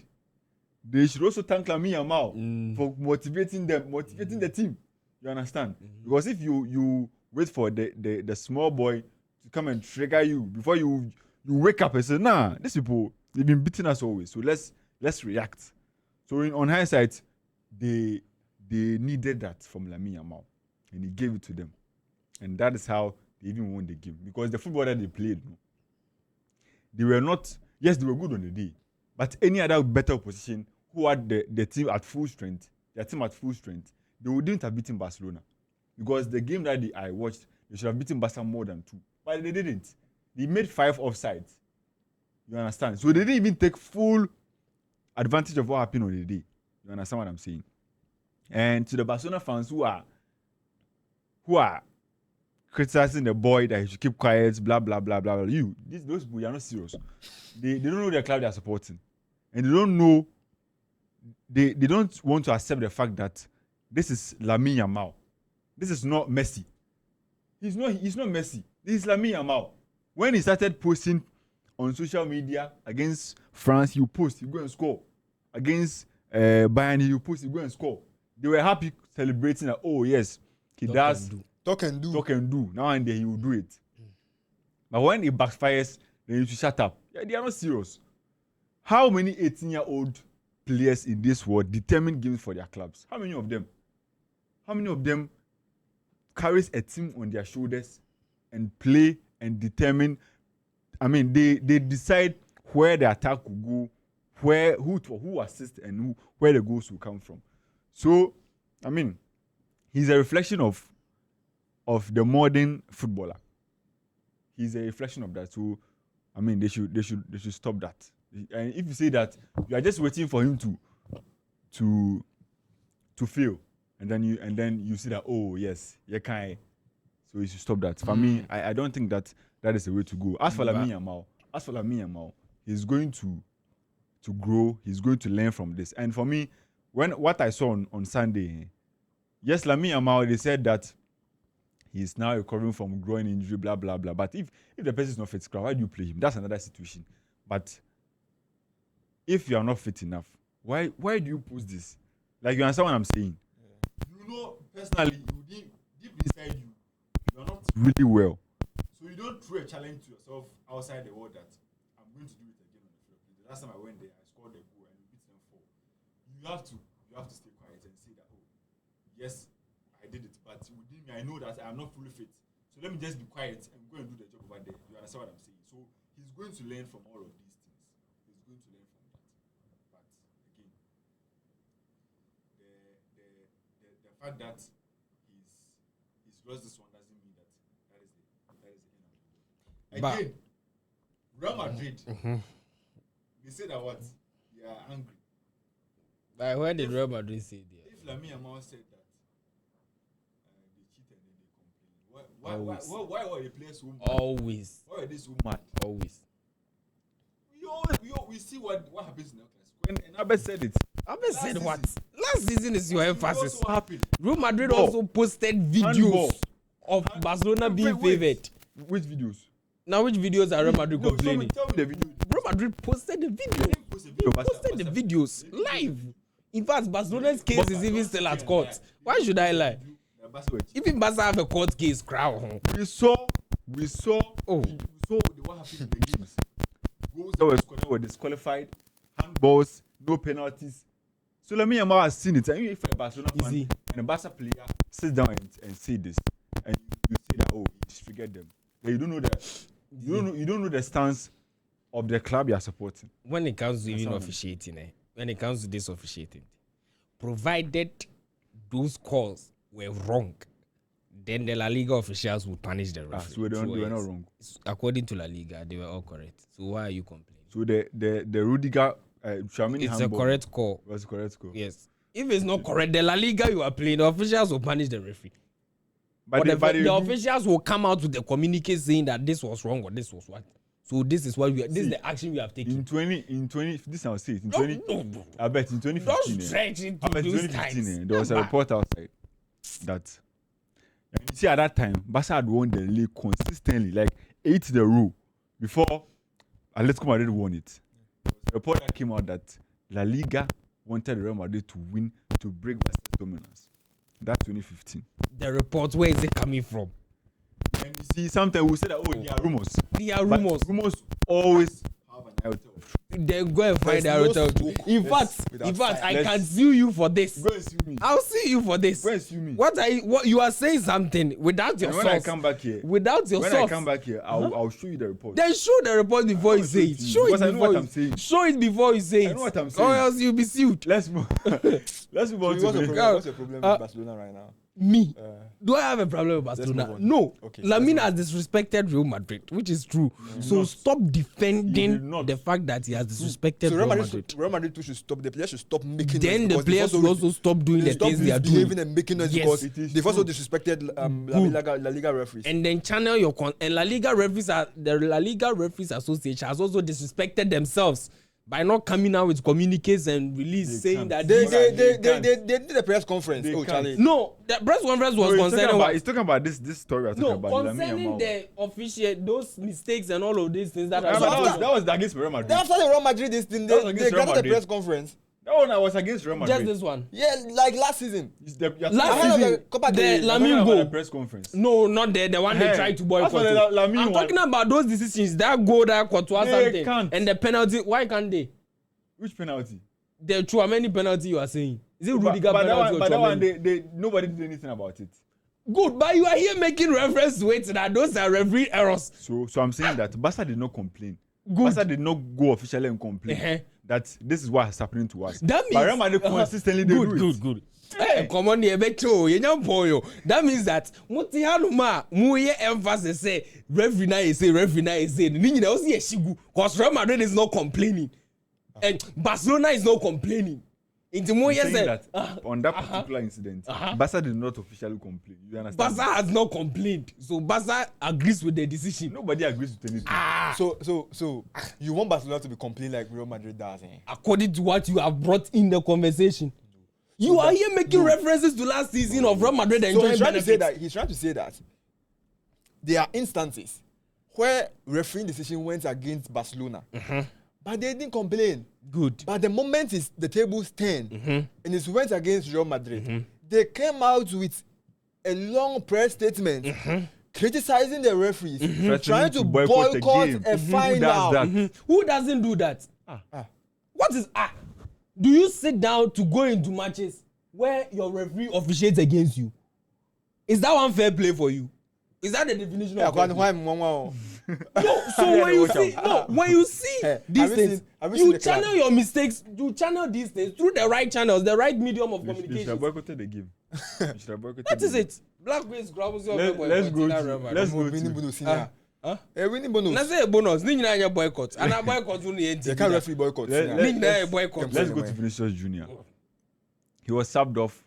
they should also thank Lamine Yamal for motivating the team. You understand? Because if you wait for the small boy to come and trigger you before you wake up and say, nah, these people, they've been beating us always. So let's react. So on hindsight, they needed that from Lamine Yamal, and he gave it to them, and that is how they even won the game. Because the football that they played, they were not. Yes, they were good on the day, but any other better opposition who had the team at full strength, their team at full strength, they wouldn't have beaten Barcelona. Because the game that I watched, they should have beaten Barca more than 2, but they didn't. They made 5 offsides. You understand? So they didn't even take full advantage of what happened on the day. You understand what I'm saying? And to the Barcelona fans who are criticizing the boy that he should keep quiet, blah blah blah blah blah. Those people, you are not serious. They don't know the club they are supporting, and they don't know. They don't want to accept the fact that this is Lamine Yamal. This is not Messi. He's not Messi. This is Lamine Yamal. When he started posting on social media against France, he go and score. Against Bayern, he post, he go and score. They were happy celebrating that, oh yes, he does Talk and do. Now and then he will do it. But when it backfires, then you should shut up. Yeah, they are not serious. How many 18-year-old players in this world determine games for their clubs? How many of them? How many of them carries a team on their shoulders and play and determine? I mean, they decide where the attack will go, who assist and where the goals will come from. So, I mean, he's a reflection of the modern footballer. He's a reflection of that. So, I mean, they should stop that. And if you say that you are just waiting for him to fail, and then you see that, oh yes, you can. So you should stop that. For me, I don't think that is the way to go. As for Lamine Yamal, he's going to grow. He's going to learn from this. And for me, what I saw on Sunday, yes, Lamine Yamal, they said that he's now recovering from groin injury, blah blah blah. But if the person is not fit, why do you play him? That's another situation. But if you are not fit enough, why do you post this? Like, you understand what I'm saying? You know, personally, deep inside you, you are not Really well. So you don't throw a challenge to yourself outside the world that I'm going to do it again on the field. The last time I went there, I scored a goal and we beat them 4. You have to stay quiet and say that, oh, yes, I did it, but within me, I know that I am not fully fit. So let me just be quiet and go and do the job over there. You understand what I'm saying? So he's going to learn from all of these things. He's going to learn from that. But again, the fact that he's lost this one doesn't mean that is the end of the world. Again, Real Madrid, they say that what? They are angry. But when did Real Madrid say that? If Lamine Yamal said that they cheated and they complain, why were the players so mad? Always. Why were they so mad? Always. We see what happens in the class. And Albert said it. Albert Last said what? season. Last season is your emphasis. What happened? Real Madrid Handball. also posted videos Handball. of Barcelona being Wait. favored. Which videos? Now, which videos are Real Madrid No, complaining? tell me the video. Real Madrid posted the video. He posted the videos live. In fact, Barcelona's case is even still at court. Why should I lie? Even Barca have a court case, crowd. We saw Oh, What happened in the games? Goals that were disqualified, handballs, no penalties. So Lamine Yamal has seen it. And if a Barcelona fan Easy. and a Barca player sits down and say this, and you say that, oh, he disfigured them, then you don't know the stance of the club you are supporting. When it comes to even officiating, when it comes to this officiating, provided those calls were wrong, then the La Liga officials would punish the referee. So they were not wrong. According to La Liga, they were all correct. So why are you complaining? So the Rudiger, Tchouaméni It's handball a correct call. was a correct call. Yes. If it's not correct, the La Liga you are playing, the officials will punish the referee. But the officials will come out with the communique saying that this was wrong or this was what. So this is what this is the action we have taken. In 20, this I'll say it. In 20, I bet in 2015. Don't stretch into I bet in those 2015, times. there was a report outside that you see at that time, Barca had won the league consistently, like 8 in a row before Atletico Madrid won it. A report that came out that La Liga wanted Real Madrid to win to break Barca's dominance. That's 2015. The report, where is it coming from? And you see, sometimes we say that, there are rumors. There are rumors. But rumors always have an iota of truth. Then go and find There's out. no smoke In fact, I can sue you for this. Go and sue me. I'll sue you for this. Go and sue me. What you are saying something without your And source. when I come back here, I'll show you the report. Then show the report before you say it. Show it Because I know before what you I'm saying. show it before you say it. I know what I'm saying. Or else you'll be sued. Let's move. Let's move on So to what's your problem with Barcelona right now? Me? Do I have a problem with Barcelona? move on. No. Okay, Lamine has disrespected Real Madrid, which is true. So stop defending the fact that he has disrespected So Real Madrid. Real Madrid too should stop. The players should stop making Then noise the because players will also stop doing the things they are doing. misbehaving and making noise Yes, because they've also disrespected La Liga referees. And then channel your and La Liga referees Association has also disrespected themselves by not coming out with communiques and release saying can't. that They these did a press conference. They Oh, can't. Charlie. no, the press conference was He's concerning talking about this story we're talking no about. Lamine concerning Yamal. the official those mistakes and all of these things that That are was against Real Madrid. Then after the Real Madrid, this thing, That was they against Real granted a Madrid. press conference. That one was against Real Madrid. just this one. Yeah, like last season. Last Ahead of season, the Copa the del Rey. Lamine goal. press conference. No, not the one they Hey, tried to that's boycott. what the it. Lamine I'm one- talking about those decisions. That goal, that Courtois They something, can't. and the penalty. Why can't they? Which penalty? The Tchouaméni penalty you are saying. Is it Rudiger but penalty or that one, Tchouaméni? nobody did anything about it. Good, but you are here making reference to it that those are referee errors. So I'm saying that Barca did not complain. Good. Barca did not go officially and complain that this is what is happening to us. That means but Real Madrid consistently they do it. good. Come on here, Beto. You know, boy. That means that Mutihanuma, muye emphasis say referee na say. Nini na osi eshigu. Because Real Madrid is not complaining, and Barcelona is not complaining. Into I'm muye saying say that on that particular incident, Barca did not officially complain. You understand? Barca has not complained, so Barca agrees with the decision. Nobody agrees with anything. So you want Barcelona to be complaining like Real Madrid does? According to what you have brought in the conversation. You are here making references to last season of Real Madrid So enjoying he's trying to say benefits. that there are instances where refereeing decision went against Barcelona, but they didn't complain. Good. But the moment the tables turned and it went against Real Madrid, they came out with a long press statement criticizing the referees, trying to boycott the game. a final. Who doesn't do that? What is Do you sit down to go into matches where your referee officiates against you? Is that one fair play for you? Is that the definition of fair play? No, so when you see these things, you channel your mistakes, you channel these things through the right channels, the right medium of You should communication. have boycotted the game. You should have boycotted That the is game. it. Black Queens grabs your Let's go Winning to bonus, senior. Winning bonus. Na say bonus, ni nyina anya boycott. Ana boycott no ye They can't referee boycott. Let- senior. Ni nyina ye boycott. Let's go to Vinicius Jr. He was subbed off.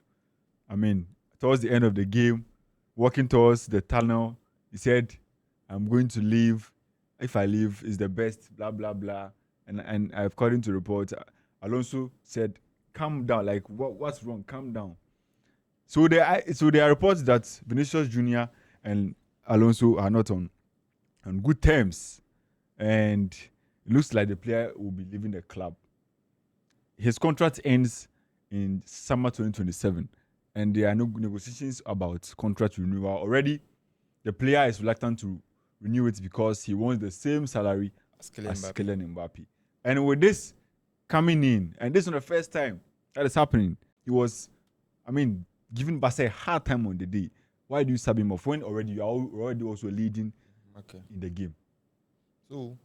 Towards the end of the game, walking towards the tunnel, he said, "I'm going to leave. If I leave, it's the best." Blah blah blah. And according to reports, Alonso said, "Calm down. Like what's wrong? Calm down." So there are reports that Vinicius Jr. and Alonso are not on good terms, and it looks like the player will be leaving the club. His contract ends in summer 2027, and there are no negotiations about contract renewal. Already, the player is reluctant to renew it because he wants the same salary as Kylian Mbappe. And with this coming in, and this is not the first time that is happening, he was, giving Barca a hard time on the day. Why do you sub him off when already you are already also leading in the game? So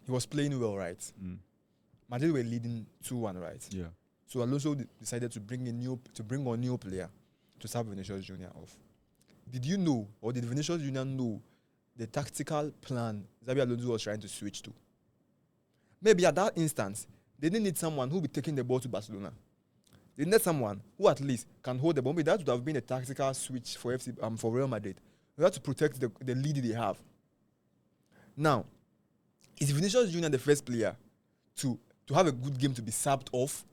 he was playing well, right? Madrid were leading 2-1, right? Yeah. So Alonso decided to bring on new player to serve Vinicius Jr. off. Did you know, or did Vinicius Jr. know the tactical plan Xabi Alonso was trying to switch to? Maybe at that instance, they didn't need someone who would be taking the ball to Barcelona. They needed someone who at least can hold the ball. Maybe that would have been a tactical switch for for Real Madrid. They have to protect the lead they have. Now, is Vinicius Jr. the first player to have a good game to be sapped off?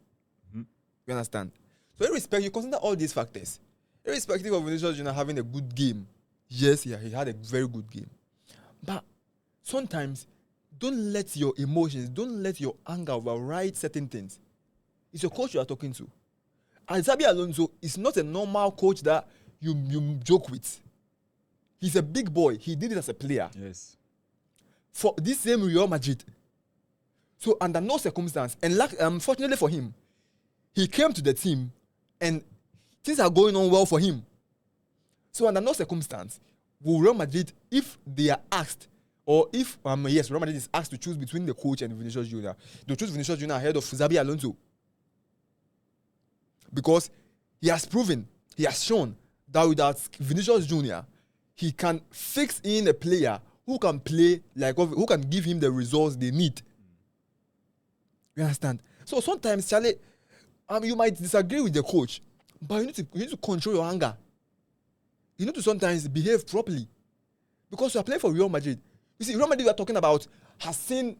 You understand? So you consider all these factors. Irrespective of Vinicius Jr. having a good game, yes, yeah, he had a very good game. But sometimes, don't let your emotions, don't let your anger override certain things. It's your coach you are talking to. And Xabi Alonso is not a normal coach that you joke with. He's a big boy. He did it as a player. Yes. For this same Real Madrid. So under no circumstance, and fortunately for him, he came to the team and things are going on well for him. So under no circumstance will Real Madrid, if they are asked, or if Real Madrid is asked to choose between the coach and Vinicius Jr., they'll choose Vinicius Jr. ahead of Xabi Alonso. Because he has proven, he has shown that without Vinicius Jr., he can fix in a player who can play who can give him the results they need. You understand? So sometimes, Charlie, you might disagree with the coach, but you need to control your anger. You need to sometimes behave properly. Because you are playing for Real Madrid. You see, Real Madrid we are talking about has seen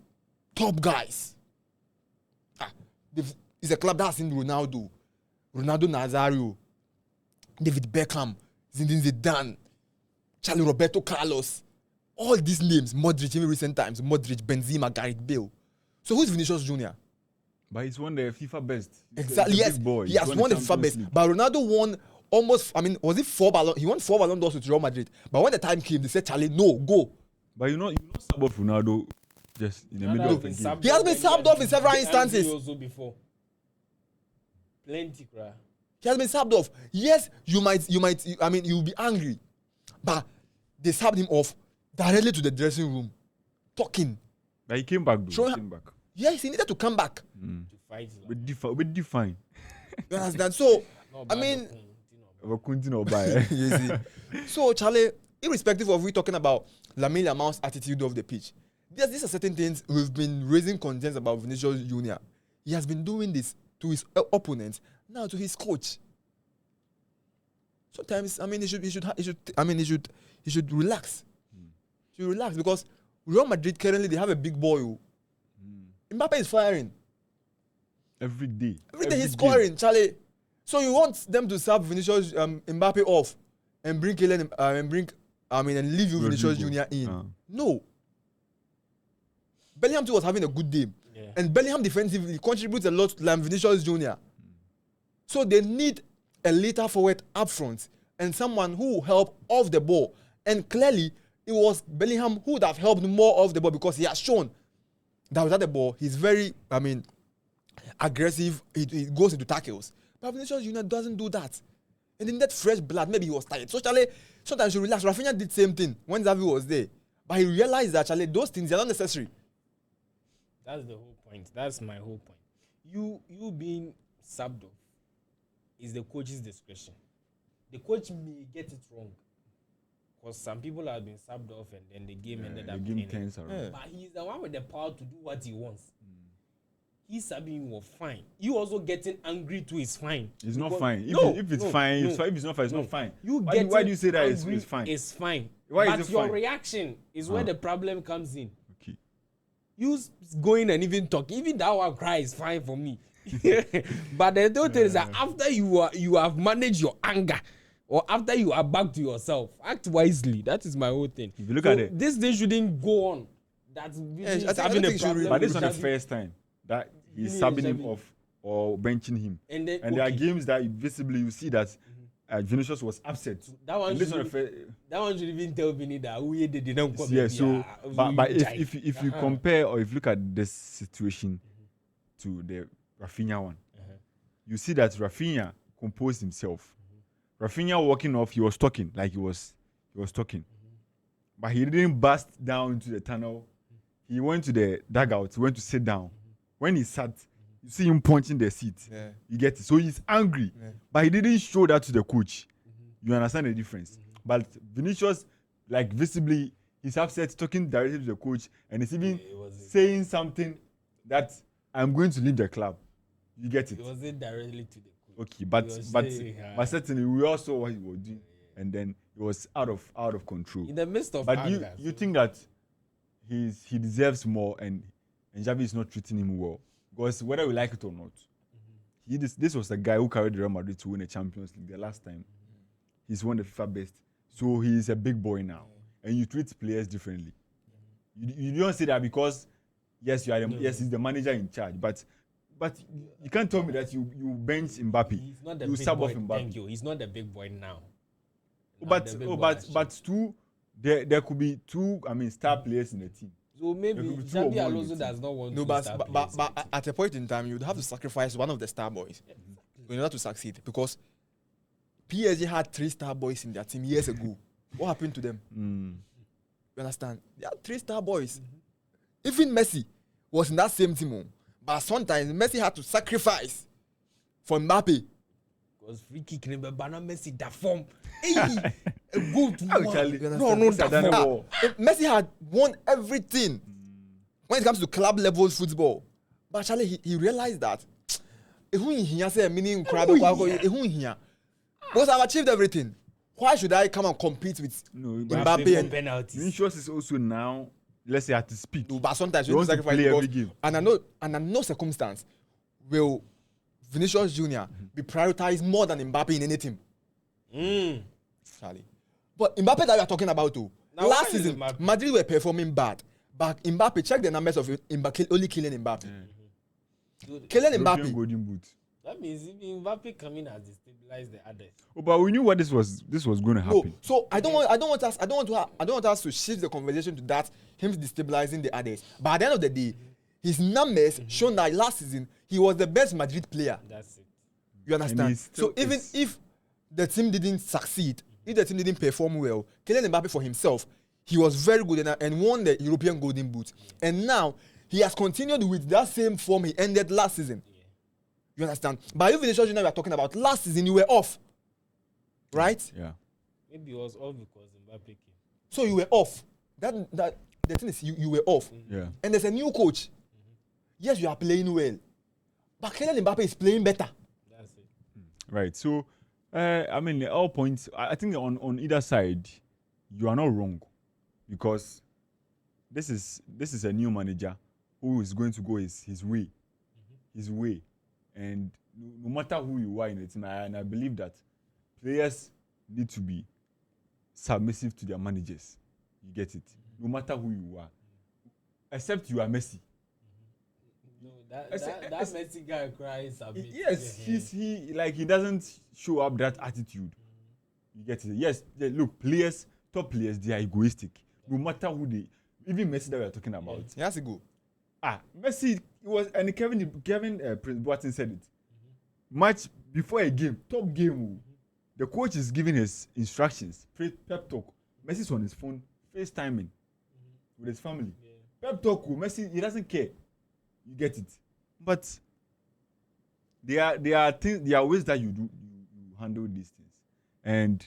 top guys. It's a club that has seen Ronaldo Nazario, David Beckham, Zinedine Zidane, Charlie Roberto Carlos. All these names, Modric in recent times, Modric, Benzema, Gareth Bale. So who's Vinicius Jr.? But he's won the FIFA best. Exactly, yes. He has won the FIFA best. But Ronaldo won almost, was it 4 Ballon? He won 4 Ballon d'Ors with Real Madrid. But when the time came, they said, Charlie, no, go. But you know sub off Ronaldo just in the middle of the game. He has been subbed off in several instances. Also before. Plenty, cry. He has been subbed off. Yes, you'll be angry. But they subbed him off directly to the dressing room, talking. But he came back, though. He came back. Yes, he needed to come back. To fight. With define. You understand? So, so Charlie, irrespective of we talking about Lamine Yamal's attitude of the pitch, these are certain things we've been raising concerns about Vinicius Jr. He has been doing this to his opponents, now to his coach. Sometimes, he should relax. He should relax because Real Madrid currently they have a big boy. Mbappe is firing. Every day. Every day he's scoring, Charlie. So you want them to sub Vinicius Mbappe off and bring Kylian and leave you Vinicius Jr. in? No. Bellingham too was having a good game. Yeah. And Bellingham defensively contributes a lot to Vinicius Jr. So they need a later forward up front and someone who will help off the ball. And clearly, it was Bellingham who would have helped more off the ball because he has shown that without the ball, he's very, aggressive. He goes into tackles. But Vinicius Jr. doesn't do that. And in that fresh blood, maybe he was tired. So, Charlie, sometimes you relax. Rafinha did the same thing when Xavi was there. But he realized that, Charlie, those things are not necessary. That's the whole point. That's my whole point. You being subbed off is the coach's discretion. The coach may get it wrong. Because some people have been subbed off and then the game ended up ending. But he's the one with the power to do what he wants. He's subbing was fine. You also getting angry too is fine. It's not fine. If it's fine, if it's not fine, it's not fine. Why do you say that it's fine? It's fine. Why but is it your fine? reaction is where the problem comes in. Okay. You going and even talk, even that one cry is fine for me. But the truth is that after you have managed your anger, or after you are back to yourself, act wisely. That is my whole thing. If you look at it, this thing shouldn't go on. That's having a problem. But this is not the first time that he's subbing him off or benching him. And there are games that visibly you see that Vinicius was upset. That one should even tell Vinny that we did not come. Yeah. So, but if you compare or if you look at this situation to the Rafinha one, you see that Rafinha composed himself. Rafinha walking off, he was talking like he was talking, but he didn't burst down into the tunnel he went to the dugout. He went to sit down. When he sat, you see him punching the seat. Yeah. You get it. So he's angry, but he didn't show that to the coach. You understand the difference? But Vinicius, like visibly, he's upset, talking directly to the coach, and he's even saying something that I'm going to leave the club. You get it? It wasn't directly to the coach. Okay, but saying, certainly we all saw what he was doing, and then it was out of control. In the midst of But anger, you think that he deserves more, and Xabi is not treating him well, because whether we like it or not, this was a guy who carried Real Madrid to win a Champions League the last time. He's won the FIFA best, so he's a big boy now, and you treat players differently. You don't say that because yes, he's the manager in charge, but you can't tell me that you bench Mbappe. he's not the You big sub boy. off Mbappe. Thank you. He's not the big boy now. But two, there could be two. I mean, star players in the team. So maybe There could be two or Xabi more in Alonso the does not want No, to but, start but, players but, in but the team. at a point in time, you'd have to sacrifice one of the star boys in order to succeed. Because PSG had 3 star boys in their team years ago. What happened to them? You understand? They had 3 star boys. Even Messi was in that same team. Oh. But sometimes Messi had to sacrifice for Mbappe. Because free kick remember Bana Messi that form. Hey, a good Oh, one. Charlie. You No, understand? that Done form. well. Messi had won everything when it comes to club level football. But actually, he realized that because I've achieved everything. Why should I come and compete with No, Mbappe and penalties. Vinicius is also now, let's say, at his peak. No, but sometimes He you need to wants to sacrifice play every because, game. and under no circumstance will Vinicius Jr. be prioritized more than Mbappe in any team. Charlie. But Mbappe that we are talking about too. Now, Last why is season, Mbappe- Madrid were performing bad. But Mbappe, check the numbers of Mbappe, only killing Mbappe. Killing European Mbappe. Golden Boot. That means if Mbappe coming has destabilized the others. Oh, but we knew what this was going to No, happen. so I don't want us to shift the conversation to that him destabilizing the others. But at the end of the day, his numbers shown that last season he was the best Madrid player. That's it. You understand? he still So even is. if the team didn't succeed, if the team didn't perform well, Kylian Mbappe for himself, he was very good and won the European Golden Boot. And now he has continued with that same form he ended last season. You understand? But you Vinicius Jr. we are talking about last season, you were off, right? Yeah. Maybe it was all because Mbappe came. So you were off. That the thing is you were off. Yeah. And there's a new coach. Yes, you are playing well, but Kylian Mbappe is playing better. That's it. Right. So, I mean, at all points, I think on either side, you are not wrong, because this is a new manager who is going to go his way, and no matter who you are in the team, and I believe that players need to be submissive to their managers. You get it? No matter who you are, except you are Messi. No, that It's- Messi guy cries a bit. Yes, he doesn't show up that attitude. You get it? Yes, look, top players, they are egoistic. No matter who they, even Messi that we are talking about. He has to go. Messi and Kevin Prince Boateng said it. Match before a game, top game, the coach is giving his instructions, pep talk. Messi's on his phone, FaceTiming with his family. Pep talk, Messi, he doesn't care. You get it? But there are things, there are ways that you handle these things, and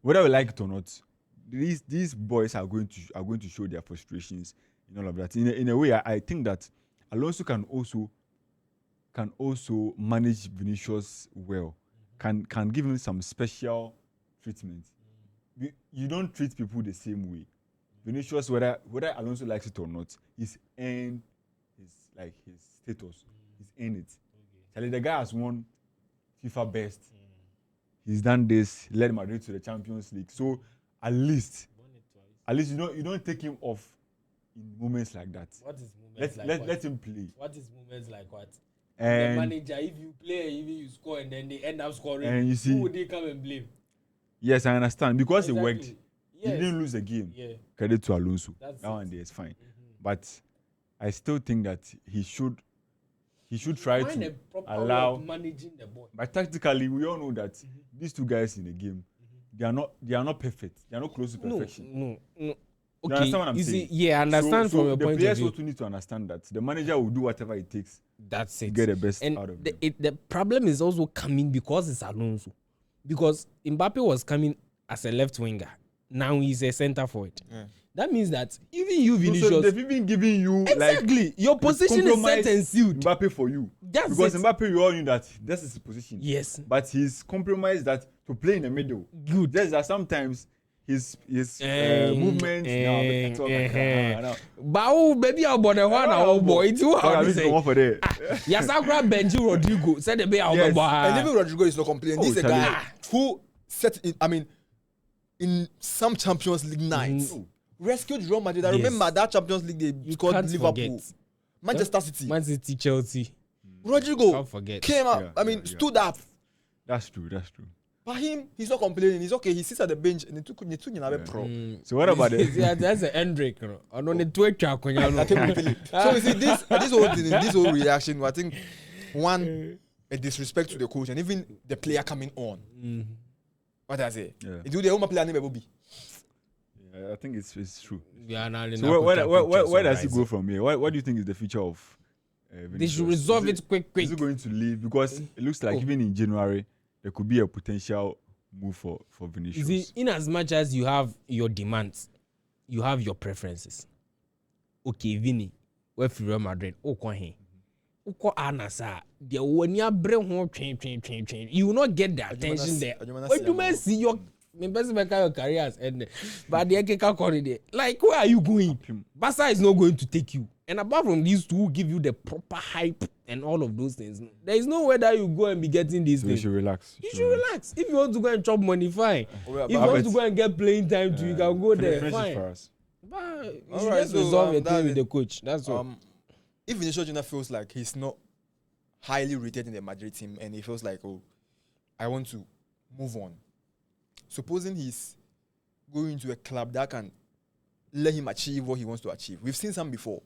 whether we like it or not, these boys are going to show their frustrations in all of that. In a way, I think that Alonso can also manage Vinicius well, can give him some special treatment. You don't treat people the same way. Vinicius, whether Alonso likes it or not, he's earned his status. He's earned it. Charlie, the guy has won FIFA best. He's done this, led Madrid to the Champions League. So at least you don't take him off in moments like that. What is moments like what? Let him play. What is moments like what? And the manager, if you play, even you score and then they end up scoring, And you see- who would they come and blame? yes, I understand, because it Exactly. worked. Yes. He didn't lose the game. Yeah. Credit to Alonso. That's that it. one there is fine. But I still think that he should try Find a to proper allow. way of managing the ball. But tactically, we all know that these two guys in the game, they are not perfect. They are not close to perfection. No. You understand what I'm you saying? see, yeah, I understand from your the point of players view. also need to understand that the manager will do whatever it takes That's to it. get the best And out of the, them. the problem is also coming because it's Alonso. Because Mbappe was coming as a left winger. Now he's a centre forward. Yeah. That means that even you, So Vinicius, they've even given you exactly, your position is set and sealed. Mbappe for you. That's Because it. Mbappe, we all knew that this is his position. Yes, But he's compromised that to play in the middle. good. Just that sometimes his movements now. But oh, baby, I'll bother one our boy. It's who I I need to come off for there. Yasakra Benji Rodrigo said the bay out Yes. And even Rodrigo is not complaining. Oh, This is a Charlie. guy who set it, I mean, in some Champions League nights, rescued Real Madrid. I Yes. remember that Champions League they You scored can't Liverpool, forget. Manchester City. Man City, Chelsea. Rodrigo Can't forget. came up. Yeah, I mean, yeah, yeah. stood up. That's true. But him, he's not complaining. He's okay. He sits at the bench and he took pro. So what about it? Yeah, that's a Hendrick. No? I don't need to I can't believe it. So you see this whole thing, this whole reaction. I think one a disrespect to the coach and even the player coming on. What I say? Yeah. It do the home player name Bobby. Yeah, I think it's true. So So where does he go from here? What do you think is the future of They should Vinicius? resolve Is it quick. Is he going to leave? Because it looks like even in January there could be a potential move for You Vinicius. see, in as much as you have your demands, you have your preferences. Okay, Vini, where for Real Madrid, Okwahe. Oko Anasa, the one you bring home train. You will not get the attention there. When you may see your your careers and but the Ekeka corridor, like where are you going? Barca is not going to take you. And apart from these two who give you the proper hype and all of those things, there is no way that you go and be getting these So you things. should relax. You should relax. If you want to go and chop money, fine. yeah, If you but want to go and get playing time too, you can go there, Finish it for fine. us. But you All should right, just so, resolve your that's thing with it. the coach. That's all. If Vinicius Jr feels like he's not highly rated in the Madrid team and he feels like, oh, I want to move on. Supposing he's going to a club that can let him achieve what he wants to achieve. We've seen some before.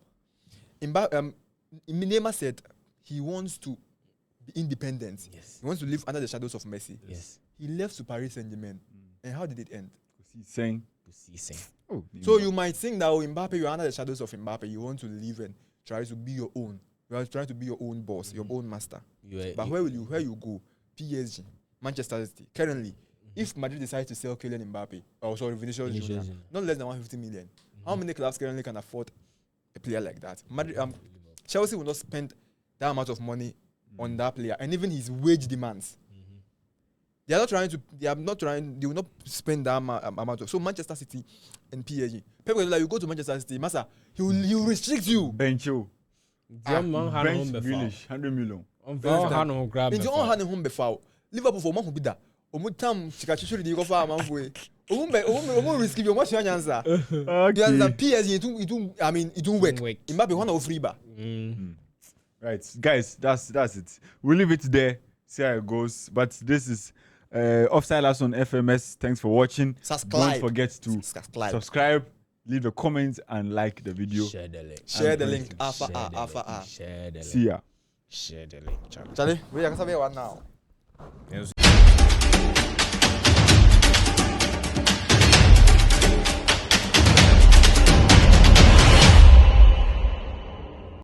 Neymar said he wants to be independent. Yes. He wants to live under the shadows of Messi. Yes. He left to Paris Saint-Germain. And how did it end? He's saying, oh, So you might think that Mbappe, you're under the shadows of Mbappe. You want to live and try to be your own. You are trying to be your own boss, your own master. But where you go? PSG, Manchester City. Currently, if Madrid decides to sell Kylian Mbappe, Vinicius Jr., not less than 150 million, how many clubs currently can afford a player like that? Madrid, Chelsea will not spend that amount of money on that player, and even his wage demands. They will not spend that amount of. So Manchester City and PSG. Pep Guardiola, you go to Manchester City, Massa, he will restrict you. bench you. Bench Grealish, 100 million. Into on hand home before Liverpool for man who be that. Omutam chikachichuri di go fa man for. Omu risky you must answer. The answer PSG it don't work. It might be one of free bar. Right, guys, that's it. We'll leave it there. See how it goes. But this is Offside Last on FMS. Thanks for watching. Subscribe. Don't forget to subscribe, leave a comment, and like the video. Share the link. Alpha R. Share the link. See ya. Share the link. Charlie, we are going to one now. Yes.